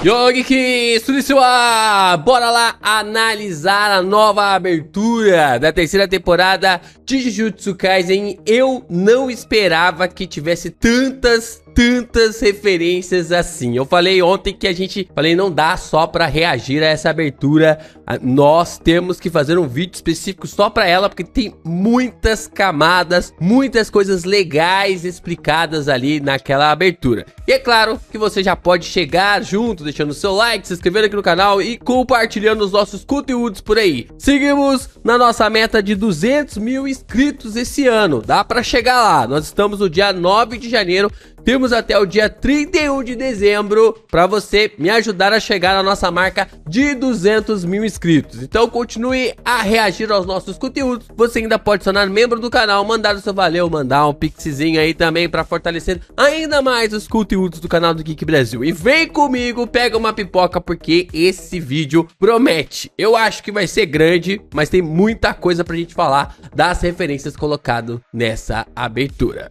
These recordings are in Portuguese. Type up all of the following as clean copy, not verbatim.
Yo, Geeks, tudo isso? Bora lá analisar a nova abertura da terceira temporada de Jujutsu Kaisen. Eu não esperava que tivesse tantas referências assim. Eu falei ontem que não dá só pra reagir a essa abertura. Nós temos que fazer um vídeo específico só pra ela, porque tem muitas camadas, muitas coisas legais explicadas ali naquela abertura. E é claro que você já pode chegar junto, deixando seu like, se inscrevendo aqui no canal e compartilhando os nossos conteúdos por aí. Seguimos na nossa meta de 200 mil inscritos esse ano. Dá pra chegar lá. Nós estamos no dia 9 de janeiro. Temos até o dia 31 de dezembro para você me ajudar a chegar na nossa marca de 200 mil inscritos. Então continue a reagir aos nossos conteúdos. Você ainda pode se tornar membro do canal, mandar o seu valeu, mandar um pixzinho aí também para fortalecer ainda mais os conteúdos do canal do Geek Brasil. E vem comigo, pega uma pipoca porque esse vídeo promete. Eu acho que vai ser grande, mas tem muita coisa pra gente falar das referências colocadas nessa abertura.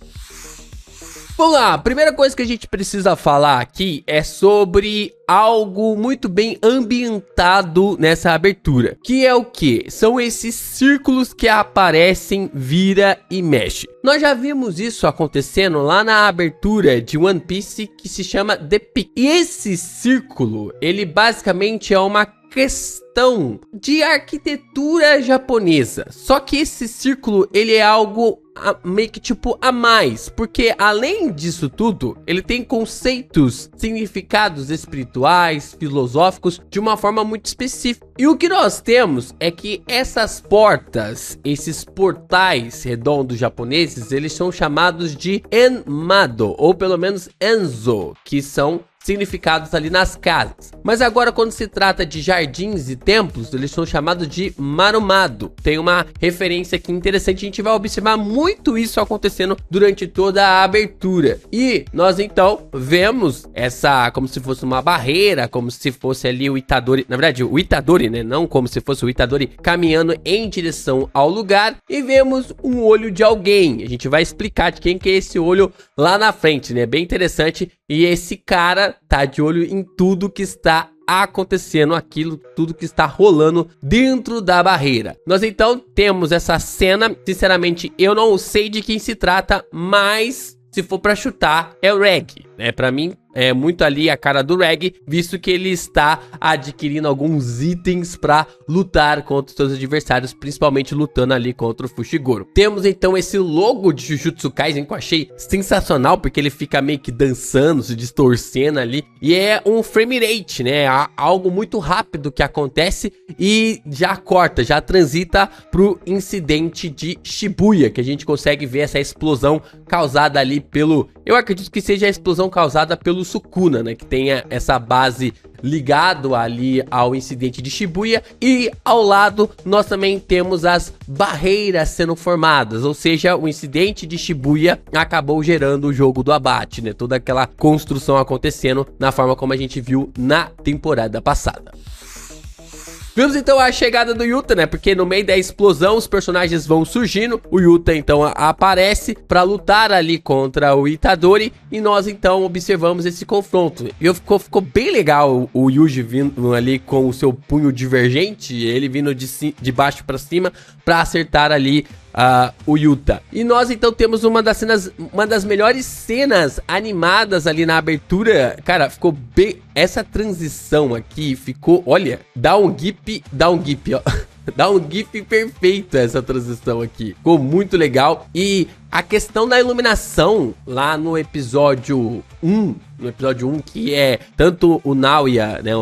Vamos lá, a primeira coisa que a gente precisa falar aqui é sobre algo muito bem ambientado nessa abertura. Que é o quê? São esses círculos que aparecem, vira e mexe. Nós já vimos isso acontecendo lá na abertura de One Piece que se chama The Peak. E esse círculo, ele basicamente é uma questão de arquitetura japonesa. Só que esse círculo, ele é algo meio que tipo a mais, porque além disso tudo, ele tem conceitos, significados espirituais, filosóficos, de uma forma muito específica. E o que nós temos é que essas portas, esses portais redondos japoneses, eles são chamados de Enmado, ou pelo menos Enzo, que são significados ali nas casas. Mas agora quando se trata de jardins e templos, eles são chamados de Marumado. Tem uma referência aqui interessante, a gente vai observar muito isso acontecendo durante toda a abertura. E nós então vemos essa como se fosse uma barreira, como se fosse ali o Itadori, na verdade o Itadori, né, não como se fosse o Itadori caminhando em direção ao lugar, e vemos um olho de alguém. A gente vai explicar de quem que é esse olho lá na frente, né, bem interessante. E esse cara tá de olho em tudo que está acontecendo, tudo que está rolando dentro da barreira. Nós então temos essa cena, sinceramente eu não sei de quem se trata, mas se for pra chutar é o Reg, né? Pra mim é muito ali a cara do Reg, visto que ele está adquirindo alguns itens para lutar contra os seus adversários, principalmente lutando ali contra o Fushiguro. Temos então esse logo de Jujutsu Kaisen que eu achei sensacional, porque ele fica meio que dançando, se distorcendo ali, e é um frame rate, né? Algo muito rápido que acontece e já corta, já transita pro incidente de Shibuya, que a gente consegue ver essa explosão causada ali pelo... Eu acredito que seja a explosão causada pelo Sukuna, né, que tenha essa base ligado ali ao incidente de Shibuya. E ao lado nós também temos as barreiras sendo formadas, ou seja, o incidente de Shibuya acabou gerando o jogo do abate, né, toda aquela construção acontecendo na forma como a gente viu na temporada passada. Vimos então a chegada do Yuta, né? Porque no meio da explosão os personagens vão surgindo. O Yuta então aparece para lutar ali contra o Itadori. E nós então observamos esse confronto. E ficou bem legal o Yuji vindo ali com o seu punho divergente. Ele vindo de baixo para cima para acertar ali o Yuta. E nós então temos uma das melhores cenas animadas ali na abertura. Cara, ficou bem... Essa transição aqui ficou... Olha, dá um gif, ó. Dá um gif perfeito essa transição aqui. Ficou muito legal. E a questão da iluminação lá no episódio 1, que é tanto o Naoya, né,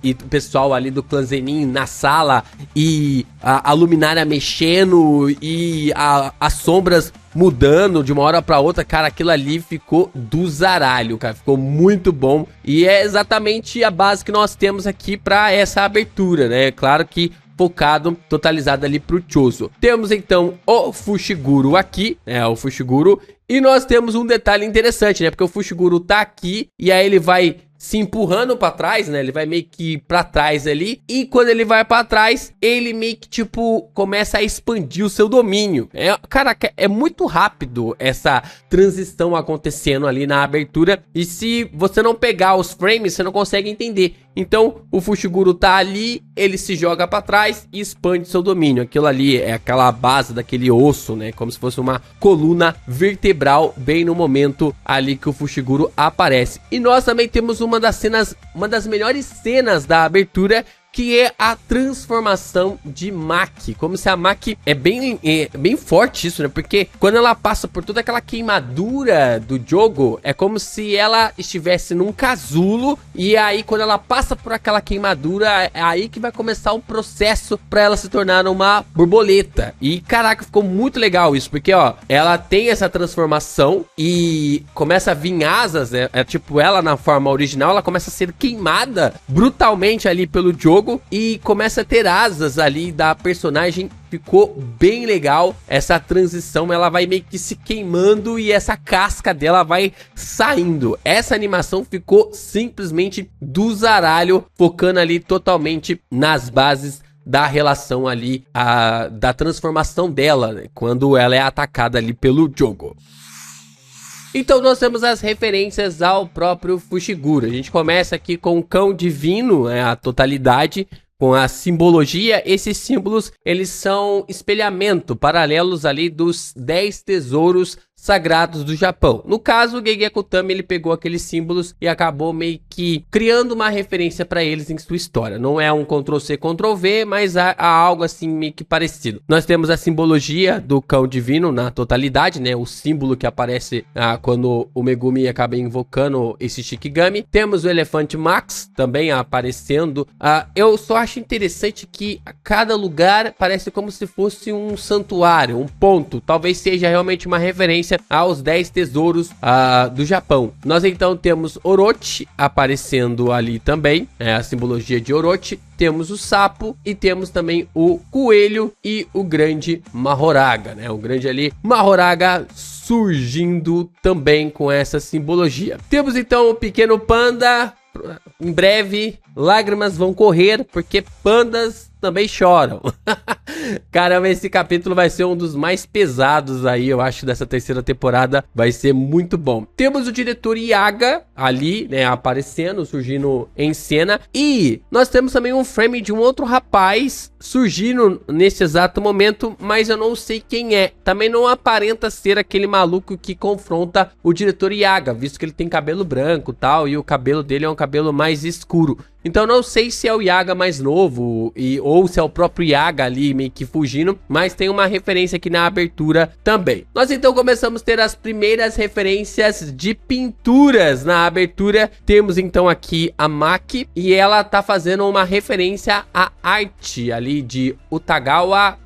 e o pessoal ali do clã Zenin na sala, e a luminária mexendo e as sombras mudando de uma hora pra outra, cara, aquilo ali ficou do zaralho, cara, ficou muito bom. E é exatamente a base que nós temos aqui pra essa abertura, né, claro que focado, totalizado ali pro Choso. Temos então o Fushiguro aqui, né, o Fushiguro, e nós temos um detalhe interessante, né, porque o Fushiguro tá aqui, e aí ele vai se empurrando pra trás, né? Ele vai meio que pra trás ali. E quando ele vai pra trás, ele meio que, tipo, começa a expandir o seu domínio. Cara, é muito rápido essa transição acontecendo ali na abertura. E se você não pegar os frames, você não consegue entender. Então, o Fushiguro tá ali, ele se joga pra trás e expande seu domínio. Aquilo ali é aquela base daquele osso, né? Como se fosse uma coluna vertebral bem no momento ali que o Fushiguro aparece. E nós também temos uma das melhores cenas da abertura, que é a transformação de Maki. Como se a Maki é bem forte isso, né? Porque quando ela passa por toda aquela queimadura do jogo, é como se ela estivesse num casulo. E aí, quando ela passa por aquela queimadura, é aí que vai começar um processo pra ela se tornar uma borboleta. E, caraca, ficou muito legal isso. Porque, ó, ela tem essa transformação e começa a vir asas, né? É tipo, ela na forma original, ela começa a ser queimada brutalmente ali pelo jogo. E começa a ter asas ali da personagem. Ficou bem legal essa transição, ela vai meio que se queimando e essa casca dela vai saindo. Essa animação ficou simplesmente do zaralho, focando ali totalmente nas bases da relação ali, da transformação dela, né, quando ela é atacada ali pelo jogo. Então nós temos as referências ao próprio Fushiguro. A gente começa aqui com o cão divino, a totalidade, com a simbologia. Esses símbolos, eles são espelhamento, paralelos ali dos 10 tesouros sagrados do Japão. No caso, o Gege Akutami, ele pegou aqueles símbolos e acabou meio que criando uma referência para eles em sua história. Não é um Ctrl+C, Ctrl+V, mas há algo assim meio que parecido. Nós temos a simbologia do cão divino na totalidade, né? O símbolo que aparece quando o Megumi acaba invocando esse Shikigami. Temos o elefante Max também aparecendo. Eu só acho interessante que cada lugar parece como se fosse um santuário, um ponto. Talvez seja realmente uma referência aos 10 tesouros do Japão. Nós então temos Orochi aparecendo ali também, a simbologia de Orochi. Temos o sapo e temos também o coelho e o grande Mahoraga, né? O grande ali Mahoraga surgindo também com essa simbologia. Temos então o pequeno panda. Em breve, lágrimas vão correr, porque pandas também choram. Caramba, esse capítulo vai ser um dos mais pesados aí, eu acho, dessa terceira temporada. Vai ser muito bom. Temos o diretor Yaga ali, né, aparecendo, surgindo em cena. E nós temos também um frame de um outro rapaz surgindo nesse exato momento, mas eu não sei quem é. Também não aparenta ser aquele maluco que confronta o diretor Yaga, visto que ele tem cabelo branco e tal, e o cabelo dele é um cabelo mais escuro. Então não sei se é o Yaga mais novo ou se é o próprio Yaga ali meio que fugindo, mas tem uma referência aqui na abertura também. Nós então começamos a ter as primeiras referências de pinturas na abertura. Temos então aqui a Maki e ela tá fazendo uma referência à arte ali de Utagawa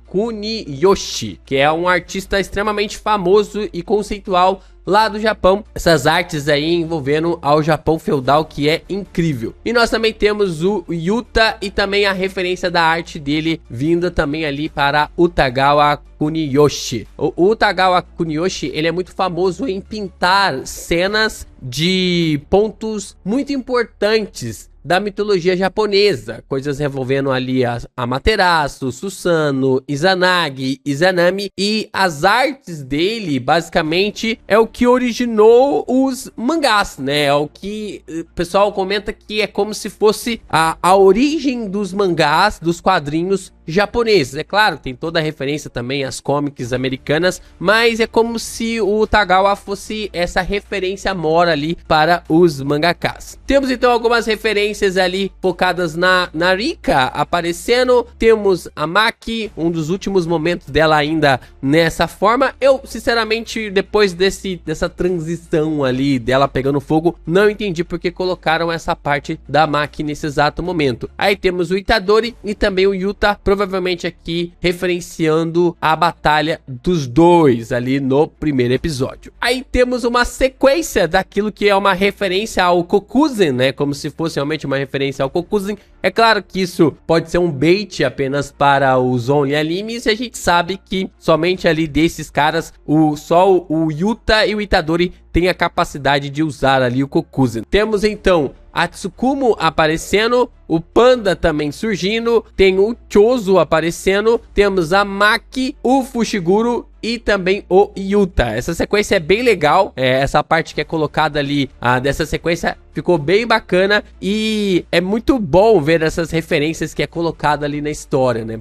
Kuniyoshi, que é um artista extremamente famoso e conceitual lá do Japão. Essas artes aí envolvendo ao Japão feudal, que é incrível. E nós também temos o Yuta e também a referência da arte dele vinda também ali para Utagawa Kuniyoshi. O Utagawa Kuniyoshi, ele é muito famoso em pintar cenas de pontos muito importantes da mitologia japonesa, coisas envolvendo ali Amaterasu, Susanoo, Izanagi, Izanami, e as artes dele basicamente é o que originou os mangás, né? É o que o pessoal comenta que é como se fosse a origem dos mangás, dos quadrinhos japoneses. É claro, tem toda a referência também às comics americanas, mas é como se o Utagawa fosse essa referência mora ali para os mangakas. Temos então algumas referências ali focadas na Rika aparecendo. Temos a Maki, um dos últimos momentos dela ainda nessa forma. Eu, sinceramente, depois dessa transição ali dela pegando fogo, não entendi porque colocaram essa parte da Maki nesse exato momento. Aí temos o Itadori e também o Yuta, provavelmente aqui referenciando a batalha dos dois ali no primeiro episódio. Aí temos uma sequência daquilo que é uma referência ao Kokuzen, né? Como se fosse realmente uma referência ao Kokuzen. É claro que isso pode ser um bait apenas para os Only Animes, e a gente sabe que somente ali desses caras, só o Yuta e o Itadori tem a capacidade de usar ali o Kokuzen. Temos então a Tsukumo aparecendo, o Panda também surgindo, tem o Chozo aparecendo, temos a Maki, o Fushiguro e também o Yuta. Essa sequência é bem legal, essa parte que é colocada ali dessa sequência ficou bem bacana e é muito bom ver essas referências que é colocada ali na história, né,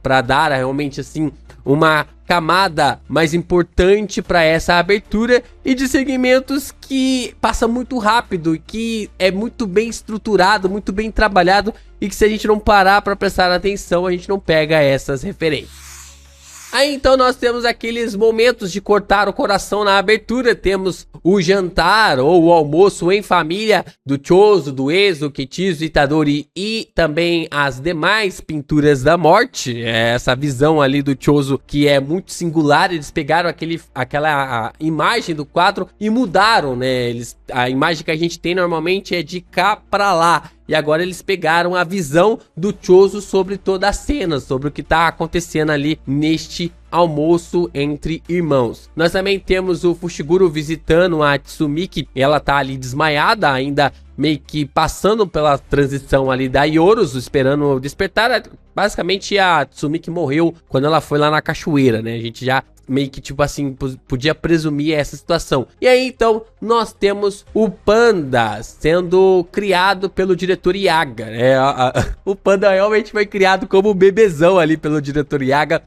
pra dar realmente assim uma camada mais importante para essa abertura e de segmentos que passa muito rápido e que é muito bem estruturado, muito bem trabalhado e que se a gente não parar para prestar atenção, a gente não pega essas referências. Aí então nós temos aqueles momentos de cortar o coração na abertura, temos o jantar ou o almoço em família do Chozo, do Ezo, Kichizo, Itadori e também as demais pinturas da morte. Essa visão ali do Chozo que é muito singular, eles pegaram aquela imagem do quadro e mudaram, né? A imagem que a gente tem normalmente é de cá pra lá. E agora eles pegaram a visão do Chozo sobre toda a cena, sobre o que tá acontecendo ali neste almoço entre irmãos. Nós também temos o Fushiguro visitando a Tsumiki, ela tá ali desmaiada, ainda meio que passando pela transição ali da Yoruzu, esperando despertar. Basicamente a Tsumiki morreu quando ela foi lá na cachoeira, né? A gente já meio que tipo assim, podia presumir essa situação. E aí então nós temos o Panda sendo criado pelo diretor Yaga, né? O Panda realmente foi criado como bebezão ali pelo diretor Yaga,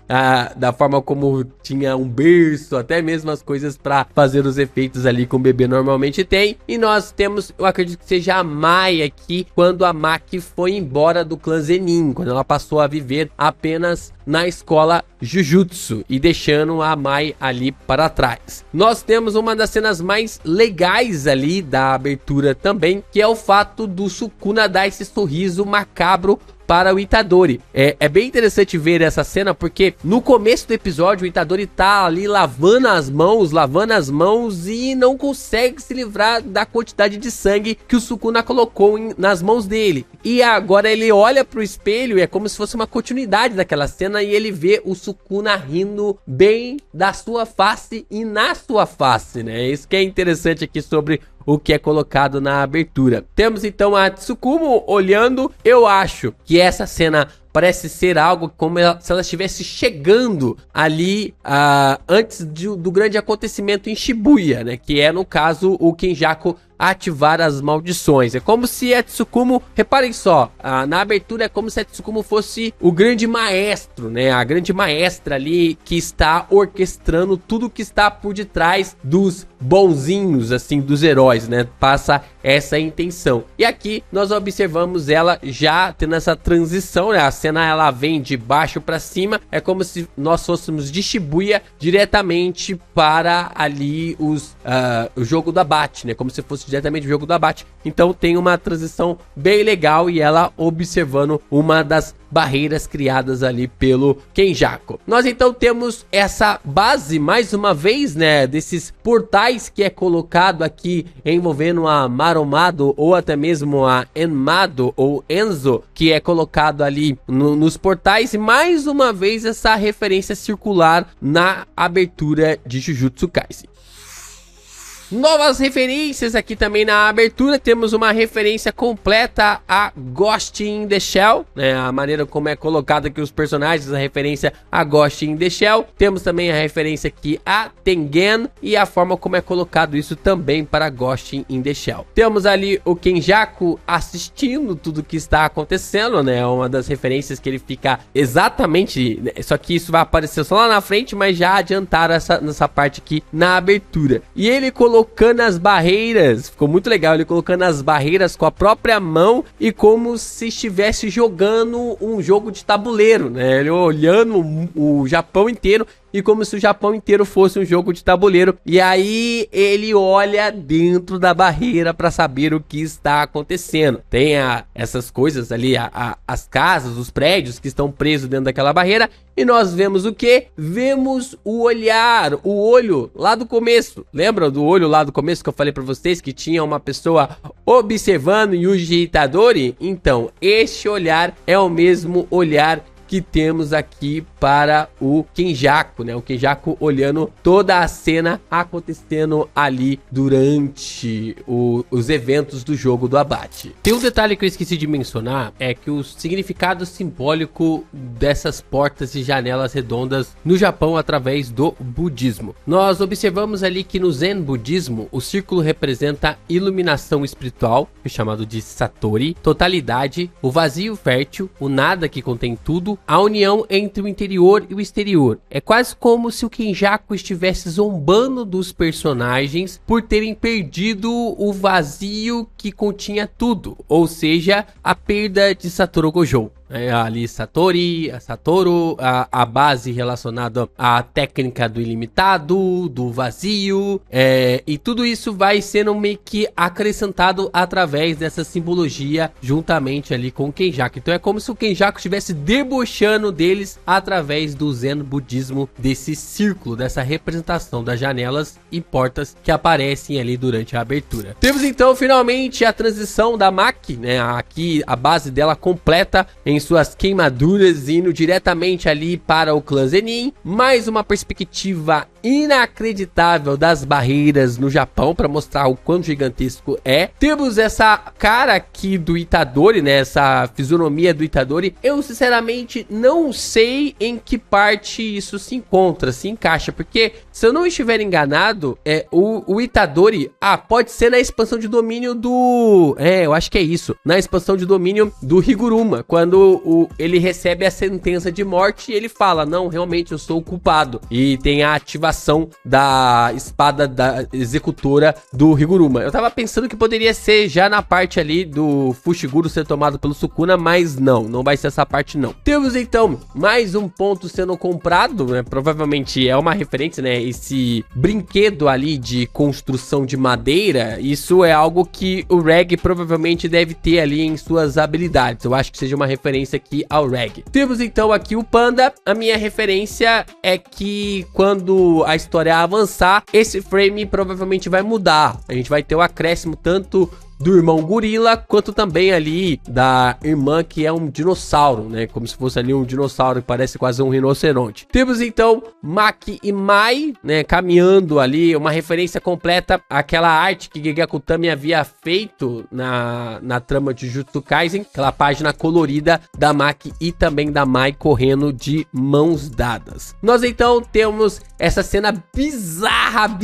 da forma como tinha um berço, até mesmo as coisas para fazer os efeitos ali que um bebê normalmente tem. E nós temos, eu acredito que seja a Mai aqui, quando a Maki foi embora do clã Zenin, quando ela passou a viver apenas na escola Jujutsu e deixando a Mai ali para trás. Nós temos uma das cenas mais legais ali da abertura também, que é o fato do Sukuna dar esse sorriso macabro para o Itadori. É bem interessante ver essa cena, porque no começo do episódio o Itadori tá ali lavando as mãos e não consegue se livrar da quantidade de sangue que o Sukuna colocou nas mãos dele. E agora ele olha pro espelho e é como se fosse uma continuidade daquela cena e ele vê o Sukuna rindo bem da sua face e na sua face, né? Isso que é interessante aqui sobre o que é colocado na abertura. Temos então a Tsukumo olhando. Eu acho que essa cena parece ser algo como se ela estivesse chegando ali antes do grande acontecimento em Shibuya, né? Que é, no caso, o Kenjaku ativar as maldições. É como se a Tsukumo, reparem só, na abertura é como se a Tsukumo fosse o grande maestro, né? A grande maestra ali que está orquestrando tudo que está por detrás dos bonzinhos, assim, dos heróis, né? Passa essa intenção. E aqui nós observamos ela já tendo essa transição, né? A cena ela vem de baixo para cima, é como se nós fôssemos de Shibuya diretamente para ali o jogo do abate, né? Como se fosse diretamente o jogo do abate. Então tem uma transição bem legal e ela observando uma das barreiras criadas ali pelo Kenjaku. Nós então temos essa base mais uma vez, né, desses portais que é colocado aqui envolvendo a Maromado ou até mesmo a Enmado ou Enzo, que é colocado ali nos portais, e mais uma vez essa referência circular na abertura de Jujutsu Kaisen. Novas referências aqui também na abertura. Temos uma referência completa a Ghost in the Shell, né? A maneira como é colocado aqui os personagens, a referência a Ghost in the Shell. Temos também a referência aqui a Tengen e a forma como é colocado isso também para Ghost in the Shell. Temos ali o Kenjaku assistindo tudo que está acontecendo, né? Uma das referências que ele fica exatamente, só que isso vai aparecer só lá na frente, mas já adiantaram nessa parte aqui na abertura. E ele colocando as barreiras, ficou muito legal, ele colocando as barreiras com a própria mão e como se estivesse jogando um jogo de tabuleiro, né? Ele olhando o Japão inteiro e como se o Japão inteiro fosse um jogo de tabuleiro. E aí ele olha dentro da barreira para saber o que está acontecendo. Tem essas coisas ali, as casas, os prédios que estão presos dentro daquela barreira. E nós vemos o quê? Vemos o olhar, o olho lá do começo. Lembra do olho lá do começo que eu falei para vocês que tinha uma pessoa observando Yuji Itadori? Então, este olhar é o mesmo olhar que temos aqui para o Kenjaku, né? O Kenjaku olhando toda a cena acontecendo ali durante os eventos do jogo do abate. Tem um detalhe que eu esqueci de mencionar, é que o significado simbólico dessas portas e janelas redondas no Japão através do budismo. Nós observamos ali que no Zen budismo, o círculo representa iluminação espiritual, chamado de Satori, totalidade, o vazio fértil, o nada que contém tudo, a união entre o interior e o exterior. É quase como se o Kenjaku estivesse zombando dos personagens por terem perdido o vazio que continha tudo, ou seja, a perda de Satoru Gojo. Ali Satori, Satoru, a base relacionada à técnica do ilimitado, do vazio, e tudo isso vai sendo meio que acrescentado através dessa simbologia juntamente ali com o Kenjaku. Então é como se o Kenjaku estivesse debochando deles através do Zen budismo, desse círculo, dessa representação das janelas e portas que aparecem ali durante a abertura. Temos então finalmente a transição da Maki, né? Aqui a base dela completa em suas queimaduras, indo diretamente ali para o clã Zenin. Mais uma perspectiva inacreditável das barreiras no Japão para mostrar o quão gigantesco é. Temos essa cara aqui do Itadori, né? Essa fisionomia do Itadori. Eu sinceramente não sei em que parte isso se encontra, se encaixa, porque se eu não estiver enganado, o Itadori, pode ser na expansão de domínio do... eu acho que é isso. Na expansão de domínio do Higuruma, quando ele recebe a sentença de morte e ele fala, não, realmente eu sou o culpado. E tem a ativação da espada da executora do Higuruma. Eu tava pensando que poderia ser já na parte ali do Fushiguro ser tomado pelo Sukuna, mas não vai ser essa parte não. Temos então mais um ponto sendo comprado, né? Provavelmente é uma referência, né? Esse brinquedo ali de construção de madeira, isso é algo que o Reg provavelmente deve ter ali em suas habilidades. Eu acho que seja uma referência aqui ao Reg. Temos então aqui o Panda. A minha referência é que quando a história avançar, esse frame provavelmente vai mudar. A gente vai ter o acréscimo tanto do irmão gorila, quanto também ali da irmã que é um dinossauro, né? Como se fosse ali um dinossauro que parece quase um rinoceronte. Temos então Maki e Mai, né? Caminhando ali, uma referência completa àquela arte que Gegako Tami havia feito na trama de Jujutsu Kaisen, aquela página colorida da Maki e também da Mai correndo de mãos dadas. Nós então temos essa cena bizarra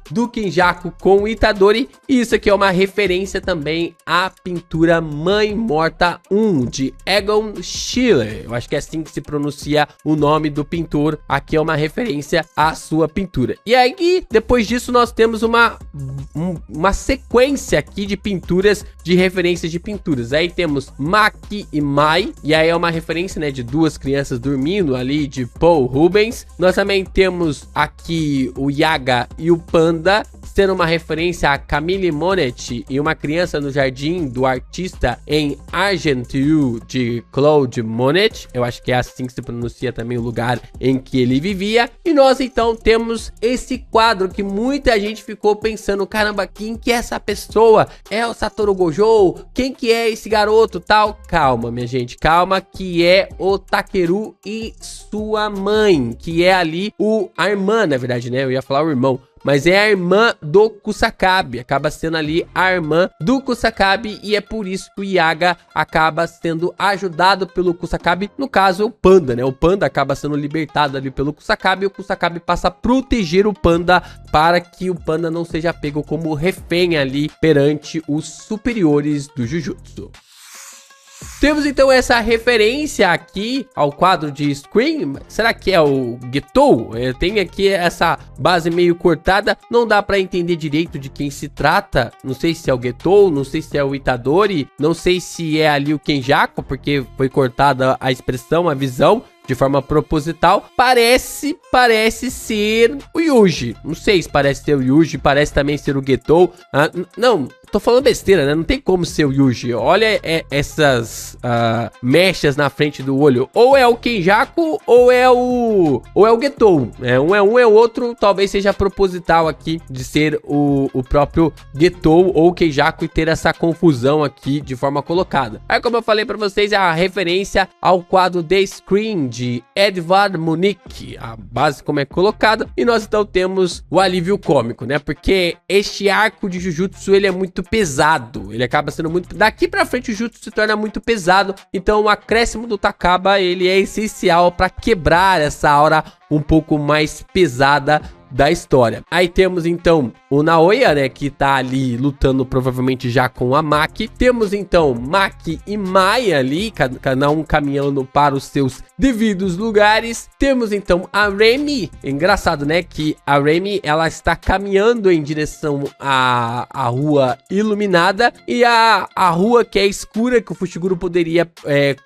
do Kenjaku com o Itadori, e isso aqui é uma referência também à pintura Mãe Morta 1 de Egon Schiele. Eu acho que é assim que se pronuncia o nome do pintor. Aqui é uma referência à sua pintura. E aí, depois disso, nós temos uma sequência aqui de pinturas, de referências de pinturas. Aí temos Maki e Mai, e aí é uma referência, né, de duas crianças dormindo ali, de Paul Rubens. Nós também temos aqui o Yaga e o Panda, sendo uma referência a Camille Monet e uma criança no jardim do artista em Argenteuil de Claude Monet. Eu acho que é assim que se pronuncia também o lugar em que ele vivia. E nós então temos esse quadro que muita gente ficou pensando, caramba, quem que é essa pessoa? É o Satoru Gojo? Quem que é esse garoto tal? Calma, minha gente, calma, que é o Takeru e sua mãe, que é ali a irmã, na verdade, né? Eu ia falar o irmão, mas é a irmã do Kusakabe, acaba sendo ali a irmã do Kusakabe, e é por isso que o Yaga acaba sendo ajudado pelo Kusakabe, no caso o Panda, né? O Panda acaba sendo libertado ali pelo Kusakabe, e o Kusakabe passa a proteger o Panda para que o Panda não seja pego como refém ali perante os superiores do Jujutsu. Temos então essa referência aqui ao quadro de Scream. Será que é o Getou? Tem aqui essa base meio cortada, não dá pra entender direito de quem se trata. Não sei se é o Getou, não sei se é o Itadori, não sei se é ali o Kenjaku, porque foi cortada a expressão, a visão, de forma proposital. Parece ser o Yuji. Não sei se parece ser o Yuji, parece também ser o Getou. Não, tô falando besteira, né? Não tem como ser o Yuji. Olha essas mechas na frente do olho. Ou é o Kenjaku ou é o Getou, né? Um é o outro, talvez seja proposital aqui de ser o próprio Getou ou Kenjaku e ter essa confusão aqui de forma colocada. Aí, como eu falei pra vocês, é a referência ao quadro The Screen de Edvard Munch, a base como é colocada, e nós então temos o alívio cômico, né? Porque este arco de Jujutsu, ele é muito pesado, ele acaba sendo muito... Daqui pra frente o Jujutsu se torna muito pesado, então o acréscimo do Takaba, ele é essencial pra quebrar essa aura um pouco mais pesada da história. Aí temos então o Naoya, né, que tá ali lutando provavelmente já com a Maki. Temos então Maki e Mai ali, cada um caminhando para os seus devidos lugares. Temos então a Remy. Engraçado, né, que a Remy, ela está caminhando em direção à rua iluminada, e a rua que é escura, que o Fushiguro poderia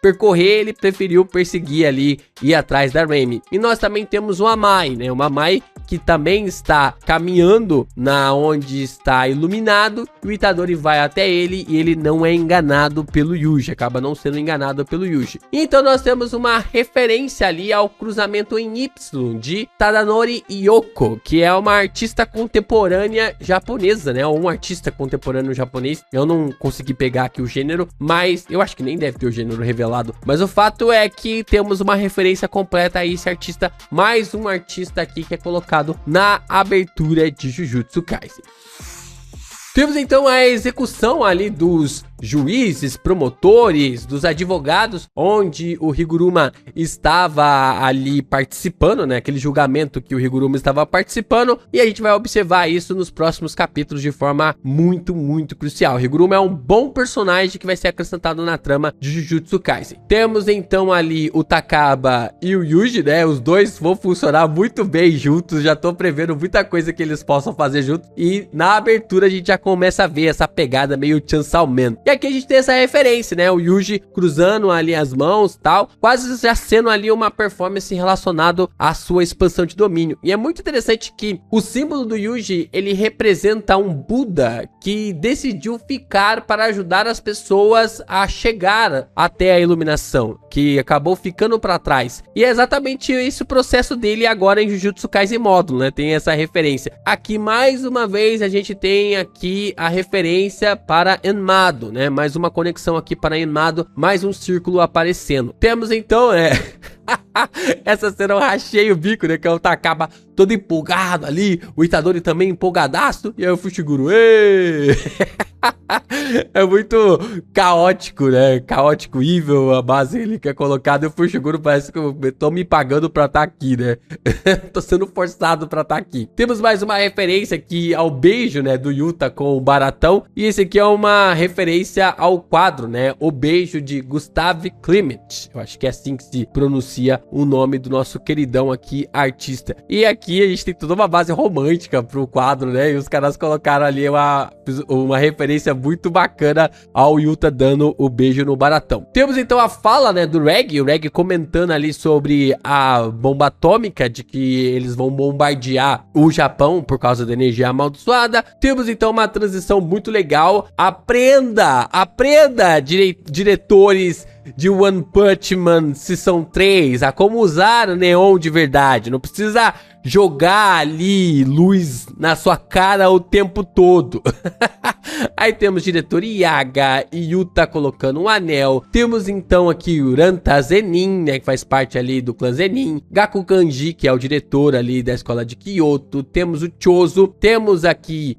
percorrer, ele preferiu perseguir ali, ir atrás da Remy. E nós também temos o Amai, né, o Amai que também está caminhando na onde está iluminado, o Itadori vai até ele e ele não é enganado pelo Yuji, acaba não sendo enganado pelo Yuji. Então nós temos uma referência ali ao cruzamento em Y de Tadanori Yoko, que é uma artista contemporânea japonesa, né, ou um artista contemporâneo japonês. Eu não consegui pegar aqui o gênero, mas eu acho que nem deve ter o gênero revelado, mas o fato é que temos uma referência completa a esse artista, mais um artista aqui que é colocado na abertura de Jujutsu Kaisen. Temos então a execução ali dos juízes, promotores, dos advogados, onde o Higuruma estava ali participando, né? Aquele julgamento que o Higuruma estava participando, e a gente vai observar isso nos próximos capítulos de forma muito, muito crucial. O Higuruma é um bom personagem que vai ser acrescentado na trama de Jujutsu Kaisen. Temos então ali o Takaba e o Yuji, né? Os dois vão funcionar muito bem juntos, já tô prevendo muita coisa que eles possam fazer juntos, e na abertura a gente já começa a ver essa pegada meio Chainsaw Man. E aqui a gente tem essa referência, né? O Yuji cruzando ali as mãos e tal, quase já sendo ali uma performance relacionada à sua expansão de domínio. E é muito interessante que o símbolo do Yuji, ele representa um Buda que decidiu ficar para ajudar as pessoas a chegar até a iluminação, que acabou ficando para trás. E é exatamente esse o processo dele agora em Jujutsu Kaisen módulo, né? Tem essa referência. Aqui, mais uma vez, a gente tem aqui a referência para Enmado, né? Mais uma conexão aqui para Enmado, mais um círculo aparecendo. Temos então, essa cena eu rachei o bico, né? Que é o Takaba todo empolgado ali, o Itadori também empolgadaço, e aí o Fushiguro, êêê! É muito caótico, né? Caótico, evil, a base ele que é colocado, e o Fushiguro parece que eu tô me pagando pra estar aqui, né? Tô sendo forçado pra estar aqui. Temos mais uma referência aqui ao beijo, né? Do Yuta com o Baratão, e esse aqui é uma referência ao quadro, né? O beijo de Gustav Klimt. Eu acho que é assim que se pronuncia o nome do nosso queridão aqui, artista. E aqui a gente tem toda uma base romântica pro quadro, né? E os caras colocaram ali uma referência muito bacana ao Yuta dando o beijo no Baratão. Temos então a fala, né, do Reg, o Reg comentando ali sobre a bomba atômica, de que eles vão bombardear o Japão por causa da energia amaldiçoada. Temos então uma transição muito legal. Aprenda, diretores de One Punch Man Season 3, a como usar o neon de verdade. Não precisa jogar ali luz na sua cara o tempo todo. Aí temos diretor Yaga e Yuta colocando um anel. Temos então aqui o Ranta Zenin, né, que faz parte ali do clã Zenin. Gaku Kanji, que é o diretor ali da escola de Kyoto. Temos o Chozo. Temos aqui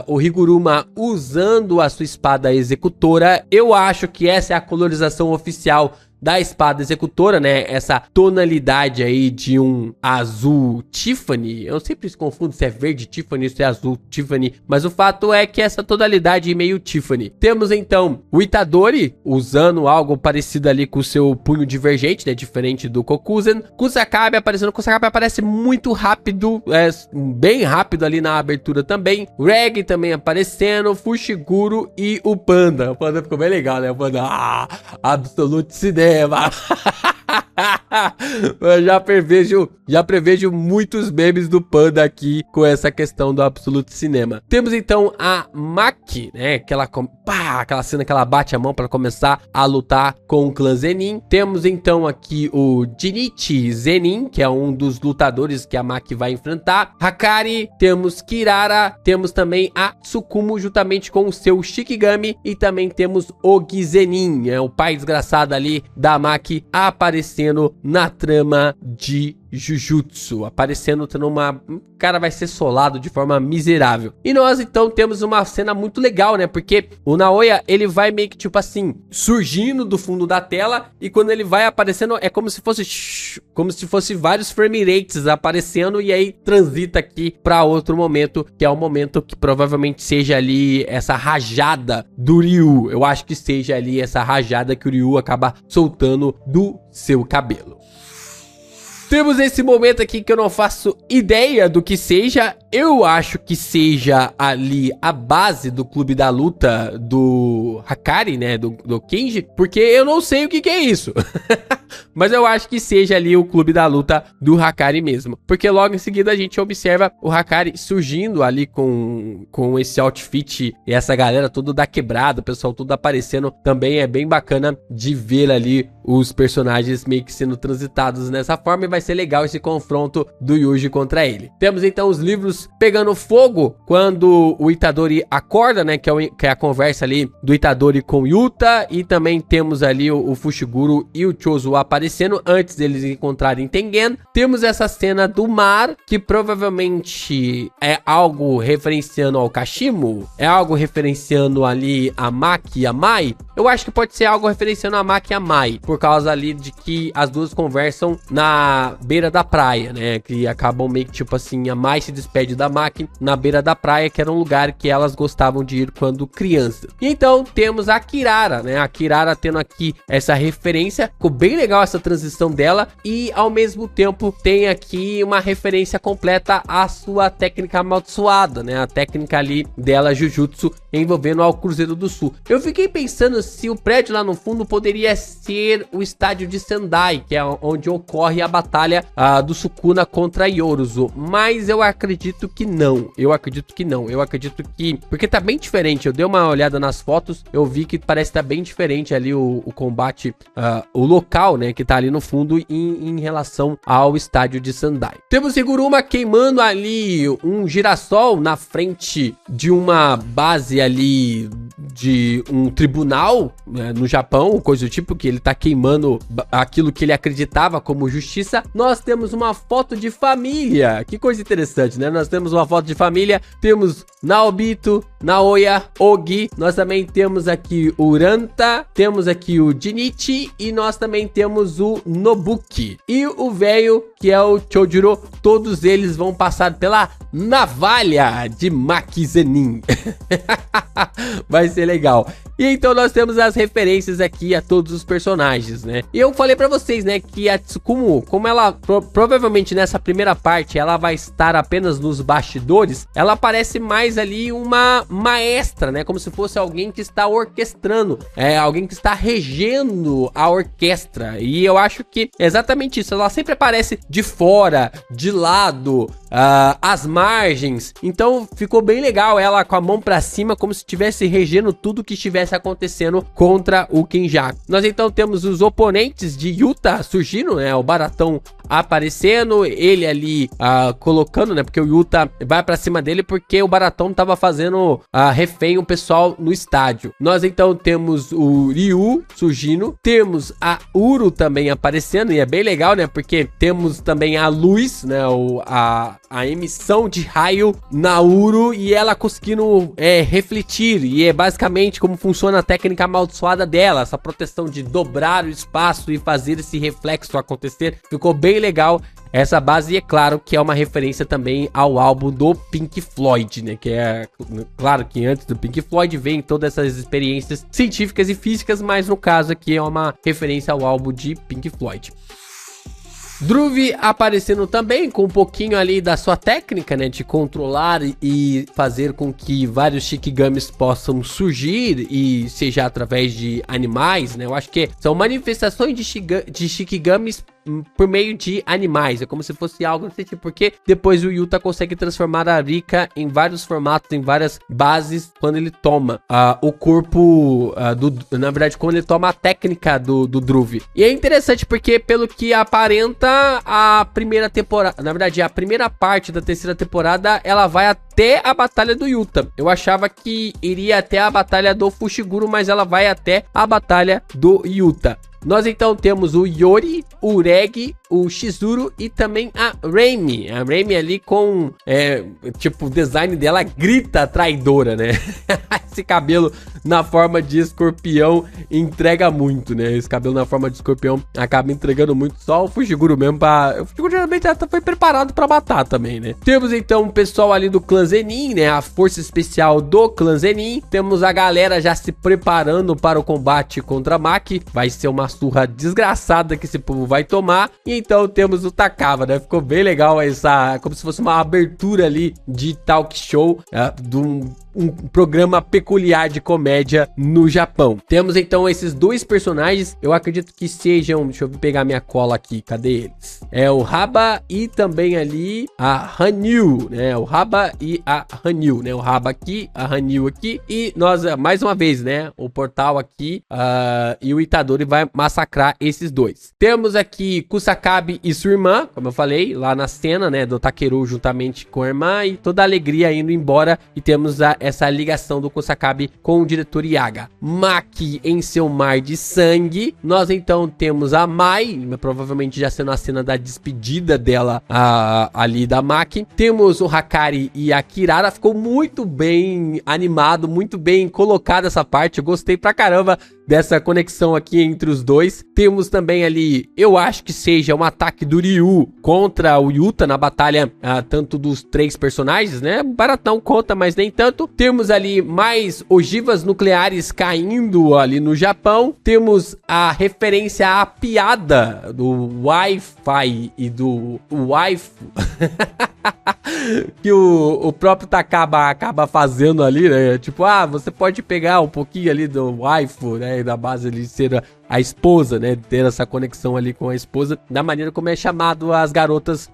o Higuruma usando a sua espada executora. Eu acho que essa é a colorização oficial da espada executora, né? Essa tonalidade aí de um azul Tiffany. Eu sempre se confundo se é verde Tiffany ou se é azul Tiffany, mas o fato é que essa tonalidade meio Tiffany. Temos então o Itadori usando algo parecido ali com o seu punho divergente, né? Diferente do Kokuzen. Kusakabe aparecendo. Kusakabe aparece muito rápido, bem rápido ali na abertura também. Reg também aparecendo. Fushiguro e o Panda. O Panda ficou bem legal, né? O Panda, Absolute Cinema. Eu já prevejo muitos memes do Panda aqui com essa questão do Absolute Cinema. Temos então a Maki, né? Aquela cena que ela bate a mão para começar a lutar com o clã Zenin. Temos então aqui o Jinichi Zenin, que é um dos lutadores que a Maki vai enfrentar. Hakari, temos Kirara, temos também a Tsukumo juntamente com o seu Shikigami e também temos o Zenin, o pai desgraçado ali da Maki, aparecendo na trama de Jujutsu, aparecendo numa... O cara vai ser solado de forma miserável. E nós então temos uma cena muito legal, né? Porque o Naoya, ele vai meio que tipo assim, surgindo do fundo da tela, e quando ele vai aparecendo, é como se fosse vários frame rates aparecendo, e aí transita aqui para outro momento, que é o momento que provavelmente seja ali essa rajada do Ryu. Eu acho que seja ali essa rajada que o Ryu acaba soltando do seu cabelo. Temos esse momento aqui que eu não faço ideia do que seja. Eu acho que seja ali a base do clube da luta do Hakari, né? Do Kenji. Porque eu não sei o que é isso. Mas eu acho que seja ali o clube da luta do Hakari mesmo. Porque logo em seguida a gente observa o Hakari surgindo ali com esse outfit e essa galera toda da quebrada, o pessoal tudo aparecendo. Também é bem bacana de ver ali os personagens meio que sendo transitados nessa forma. E vai ser legal esse confronto do Yuji contra ele. Temos então os livros pegando fogo quando o Itadori acorda, né? Que é a conversa ali do Itadori com o Yuta. E também temos ali o Fushiguro e o Chozo aparecendo antes deles encontrarem Tengen. Temos essa cena do mar, que provavelmente é algo referenciando ao Kashimo, é algo referenciando ali a Maki e a Mai. Eu acho que pode ser algo referenciando a Maki e a Mai, por causa ali de que as duas conversam na beira da praia, né? Que acabam meio que tipo assim, a Mai se despede da Maki na beira da praia, que era um lugar que elas gostavam de ir quando crianças. E então temos a Kirara, né? A Kirara tendo aqui essa referência. Ficou bem legal essa transição dela, e ao mesmo tempo tem aqui uma referência completa à sua técnica amaldiçoada, né? A técnica ali dela, Jujutsu, envolvendo ao Cruzeiro do Sul. Eu fiquei pensando se o prédio lá no fundo poderia ser o estádio de Sendai, que é onde ocorre a batalha do Sukuna contra Yoruzu, mas eu acredito que não. Eu acredito que... Porque tá bem diferente. Eu dei uma olhada nas fotos, eu vi que parece estar bem diferente ali o combate, o local, né, que tá ali no fundo em relação ao estádio de Sendai. Temos Higuruma queimando ali um girassol na frente de uma base ali de um tribunal, né, no Japão, coisa do tipo, que ele tá queimando aquilo que ele acreditava como justiça. Nós temos uma foto de família, que coisa interessante, né? Nós temos uma foto de família, temos Naobito, Naoya, Ogi, nós também temos aqui o Uranta, temos aqui o Jinichi e nós também temos o Nobuki. E o velho, que é o Chojuro, todos eles vão passar pela navalha de Maki Zenin. Vai ser legal. E então nós temos as referências aqui a todos os personagens, né? E eu falei pra vocês, né, que a Tsukumo, como ela provavelmente nessa primeira parte ela vai estar apenas nos bastidores, ela parece mais ali uma maestra, né? Como se fosse alguém que está orquestrando, alguém que está regendo a orquestra. E eu acho que é exatamente isso. Ela sempre aparece de fora, de lado, às margens. Então ficou bem legal ela com a mão pra cima, como se estivesse regendo tudo que estivesse acontecendo contra o Kenjaku. Nós então temos os oponentes de Yuta surgindo, né? O Baratão aparecendo, ele ali colocando, né? Porque o Yuta vai pra cima dele porque o Baratão tava fazendo refém o pessoal no estádio. Nós então temos o Ryu surgindo, temos a Uru também aparecendo, e é bem legal, né? Porque temos também a luz, né? A emissão de raio na Uru, e ela conseguindo refletir, e é basicamente como funciona a técnica amaldiçoada dela, essa proteção de dobrar o espaço e fazer esse reflexo acontecer. Ficou bem legal essa base, e é claro que é uma referência também ao álbum do Pink Floyd, né? Que é claro que antes do Pink Floyd vem todas essas experiências científicas e físicas, mas no caso aqui é uma referência ao álbum de Pink Floyd. Druve aparecendo também com um pouquinho ali da sua técnica, né, de controlar e fazer com que vários Shikigamis possam surgir e seja através de animais, né, eu acho que são manifestações de Shikigamis por meio de animais, é como se fosse algo desse tipo, porque depois o Yuta consegue transformar a Rika em vários formatos, em várias bases, quando ele toma o corpo, na verdade, quando ele toma a técnica do Druve. E é interessante porque, pelo que aparenta, a primeira temporada, na verdade, a primeira parte da terceira temporada, ela vai até a batalha do Yuta. Eu achava que iria até a batalha do Fushiguro, mas ela vai até a batalha do Yuta. Nós então temos o Yori, o Reg, o Shizuru e também a Remy. A Remy ali com, tipo, o design dela grita traidora, né? Esse cabelo na forma de escorpião entrega muito, né? Esse cabelo na forma de escorpião acaba entregando muito. Só o Fushiguro mesmo o Fushiguro geralmente foi preparado pra matar também, né? Temos então o pessoal ali do clã Zenin, né? A força especial do clã Zenin. Temos a galera já se preparando para o combate contra a Maki. Vai ser uma surra desgraçada que esse povo vai tomar. E então temos o Takaba, né? Ficou bem legal essa, como se fosse uma abertura ali de talk show, de um programa peculiar de comédia no Japão. Temos então esses dois personagens, eu acredito que sejam, deixa eu pegar minha cola aqui, cadê eles? É o Raba e também ali a Hanyu, né? O Raba e a Hanyu, né? O Raba aqui, a Hanyu aqui, e nós, mais uma vez, né? O portal aqui, e o Itadori vai massacrar esses dois. Temos aqui Kusakabe e sua irmã, como eu falei, lá na cena, né? Do Takeru juntamente com a irmã, e toda a alegria indo embora, e temos essa ligação do Kusakabe com o diretor Yaga. Maki em seu mar de sangue. Nós então temos a Mai, provavelmente já sendo a cena da despedida dela ali da Maki. Temos o Hakari e a Kirara. Ficou muito bem animado, muito bem colocada essa parte. Eu gostei pra caramba dessa conexão aqui entre os dois. Temos também ali, eu acho que seja um ataque do Ryu contra o Yuta na batalha, tanto dos três personagens, né? Baratão conta, mas nem tanto. Temos ali mais ogivas nucleares caindo ali no Japão. Temos a referência à piada do Wi-Fi e do waifu que o próprio Takaba acaba fazendo ali, né? Tipo, você pode pegar um pouquinho ali do waifu, né? Da base ali ser a esposa, né? Ter essa conexão ali com a esposa, da maneira como é chamado as garotas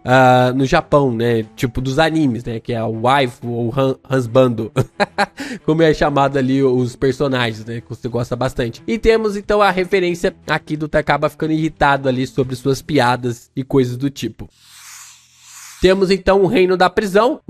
no Japão, né? Tipo dos animes, né? Que é o waifu ou husbando. Como é chamado ali os personagens, né? Que você gosta bastante. E temos então a referência aqui do Takaba ficando irritado ali sobre suas piadas e coisas do tipo. Temos então o Reino da Prisão,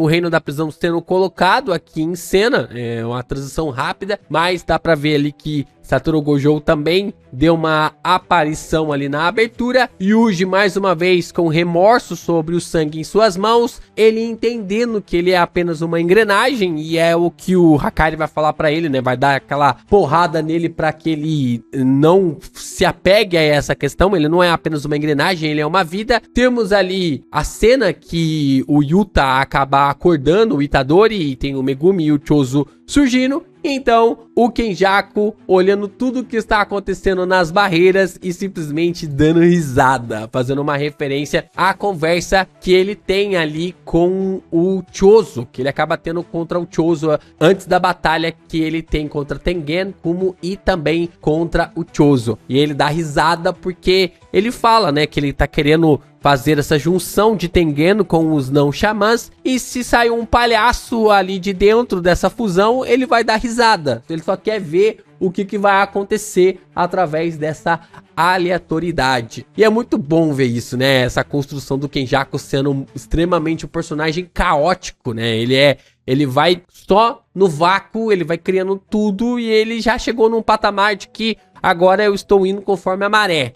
sendo colocado aqui em cena, é uma transição rápida, mas dá pra ver ali que Satoru Gojo também deu uma aparição ali na abertura. Yuji mais uma vez com remorso sobre o sangue em suas mãos, ele entendendo que ele é apenas uma engrenagem, e é o que o Hakari vai falar pra ele, né? Vai dar aquela porrada nele pra que ele não se apegue a essa questão. Ele não é apenas uma engrenagem, ele é uma vida. Temos ali a cena que o Yuta acaba acordando o Itadori, e tem o Megumi e o Chozo surgindo. Então, o Kenjaku olhando tudo que está acontecendo nas barreiras e simplesmente dando risada, fazendo uma referência à conversa que ele tem ali com o Chozo, que ele acaba tendo contra o Chozo antes da batalha que ele tem contra Tengen, Kumo e também contra o Chozo. E ele dá risada porque ele fala, né, que ele tá querendo fazer essa junção de Tengen com os não xamãs, e se sair um palhaço ali de dentro dessa fusão, ele vai dar risada. Ele só quer ver o que vai acontecer através dessa aleatoriedade. E é muito bom ver isso, né? Essa construção do Kenjaku sendo extremamente um personagem caótico, né? Ele vai só no vácuo, ele vai criando tudo, e ele já chegou num patamar de que agora eu estou indo conforme a maré.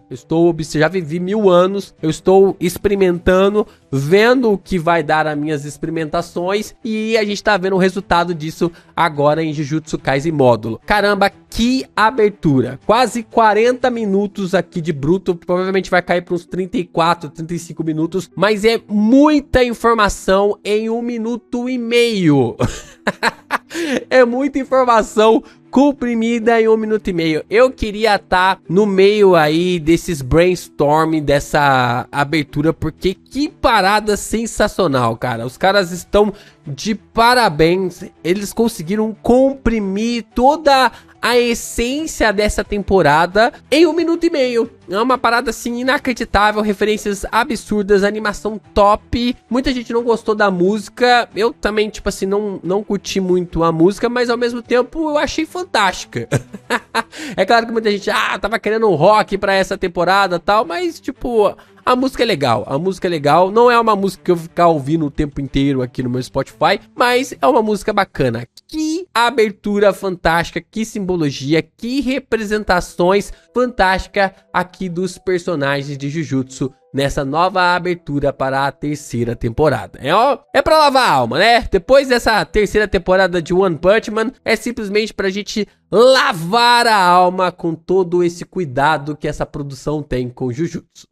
Já vivi 1000 anos, eu estou experimentando, vendo o que vai dar as minhas experimentações, e a gente tá vendo o resultado disso agora em Jujutsu Kaisen módulo. Caramba, que abertura! Quase 40 minutos aqui de bruto, provavelmente vai cair para uns 34, 35 minutos, mas é muita informação em 1 minuto e meio. É muita informação comprimida em 1 minuto e meio. Eu queria estar no meio aí desses brainstorm dessa abertura, porque que parada sensacional, cara. Os caras estão de parabéns. Eles conseguiram comprimir toda a essência dessa temporada em 1 minuto e meio. É uma parada assim inacreditável, referências absurdas, animação top. Muita gente não gostou da música. Eu também, tipo assim, não curti muito a música, mas ao mesmo tempo eu achei fantástica. É claro que muita gente, tava querendo um rock pra essa temporada e tal, mas tipo, a música é legal, a música é legal. Não é uma música que eu vou ficar ouvindo o tempo inteiro aqui no meu Spotify, mas é uma música bacana. Que abertura fantástica, que simbologia, que representações fantásticas aqui dos personagens de Jujutsu nessa nova abertura para a terceira temporada. É pra lavar a alma, né? Depois dessa terceira temporada de One Punch Man, é simplesmente pra gente lavar a alma com todo esse cuidado que essa produção tem com Jujutsu.